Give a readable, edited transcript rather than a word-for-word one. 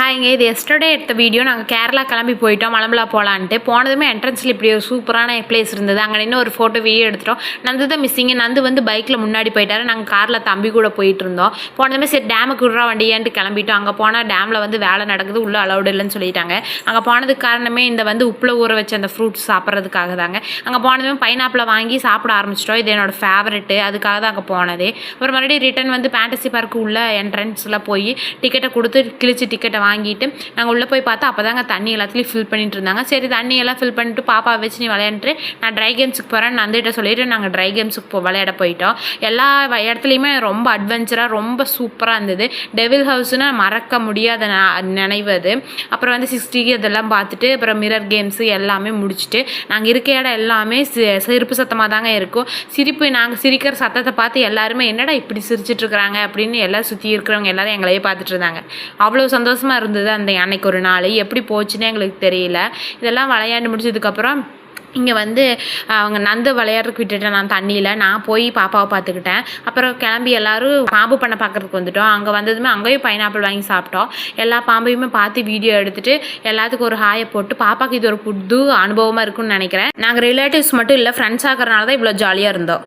ஹாய்ங்க, இது எஸ்டர்டே எடுத்த வீடியோ. நாங்கள் கேரளா கிளம்பி போயிட்டோம் மலம்பலா போகலான்ட்டு. போனதுமே என்ட்ரன்ஸில் இப்படி ஒரு சூப்பரான பிளேஸ் இருந்தது. அங்கே நின்று ஒரு ஃபோட்டோ வீடியோ எடுத்துட்டோம். நந்து தான் மிஸ்ஸிங்க. நந்து வந்து பைக்கில் முன்னாடி போயிட்டாரு. நாங்கள் காரில் தம்பி கூட போயிட்டு இருந்தோம். போனதுமே சரி டேமுக்கு விட்றா வண்டியான்ட்டு கிளம்பிட்டோம். அங்கே போனால் டேமில் வந்து வேலை நடக்குது, உள்ளே அலௌடு இல்லைன்னு சொல்லிட்டாங்க. அங்கே போனதுக்கு காரணமே இந்த வந்து உப்பில் ஊற வச்ச அந்த ஃப்ரூட்ஸ் சாப்பிட்றதுக்காக தாங்க. அங்கே போனதுமே பைனாப்பிளை வாங்கி சாப்பிட ஆரம்பிச்சிட்டோம். இது என்னோடய ஃபேவரெட்டு, அதுக்காக தான் அங்கே போனதே. அப்புறம் மறுபடியும் ரிட்டன் வந்து ஃபேண்டசி பார்க்கு உள்ள என்ட்ரன்ஸில் போய் டிக்கெட்டை கொடுத்து கிழிச்சு டிக்கெட்டை வாங்கிட்டு நாங்கள் உள்ளே போய் பார்த்தா அப்போ தாங்க தண்ணி எல்லாத்துலேயும் ஃபில் பண்ணிட்டு இருந்தாங்க. சரி தண்ணி எல்லாம் ஃபில் பண்ணிட்டு பாப்பா வச்சு நீ விளையாண்டுட்டு நான் ட்ரை கேம்ஸுக்கு போகிறேன் நந்துகிட்ட சொல்லிட்டு நாங்கள் ட்ரை கேம்ஸுக்கு விளையாட போயிட்டோம். எல்லா இடத்துலையுமே ரொம்ப அட்வென்ச்சராக ரொம்ப சூப்பராக இருந்தது. டெவில் ஹவுஸ்னு மறக்க முடியாத நினைவு அது. அப்புறம் வந்து 60 இதெல்லாம் பார்த்துட்டு அப்புறம் மிரர் கேம்ஸு எல்லாமே முடிச்சுட்டு நாங்கள் இருக்க இடம் எல்லாமே சிரிப்பு சத்தமாக தாங்க இருக்கும். நாங்கள் சிரிக்கிற சத்தத்தை பார்த்து எல்லாருமே என்னடா இப்படி சிரிச்சிட்ருக்குறாங்க அப்படின்னு எல்லாம் சுற்றி இருக்கிறவங்க எல்லோரும் எங்களையே பார்த்துட்டு இருந்தாங்க. அவ்வளோ சந்தோஷமாக இருந்தது அந்த அன்னைக்கு ஒரு நாள். எப்படி போச்சுன்னே எங்களுக்கு தெரியல. இதெல்லாம் விளையாண்டு முடிச்சதுக்கப்புறம் இங்கே வந்து அவங்க நந்து விளையாடுறதுக்கு விட்டுட்டேன். நான் தண்ணியில் நான் போய் பாப்பாவை பார்த்துக்கிட்டேன். அப்புறம் கிளம்பி எல்லோரும் பாம்பு பண்ண பார்க்குறதுக்கு வந்துவிட்டோம். அங்கே வந்ததுமே அங்கேயும் பைனாப்பிள் வாங்கி சாப்பிட்டோம். எல்லா பாம்பையுமே பார்த்து வீடியோ எடுத்துகிட்டு எல்லாத்துக்கும் ஒரு ஹாயை போட்டு பாப்பாவுக்கு இது ஒரு புது அனுபவமாக இருக்குன்னு நினைக்கிறேன். நாங்கள் ரிலேட்டிவ்ஸ் மட்டும் இல்லை, ஃப்ரெண்ட்ஸ் ஆகிறனால தான் இவ்வளோ ஜாலியாக இருந்தோம்.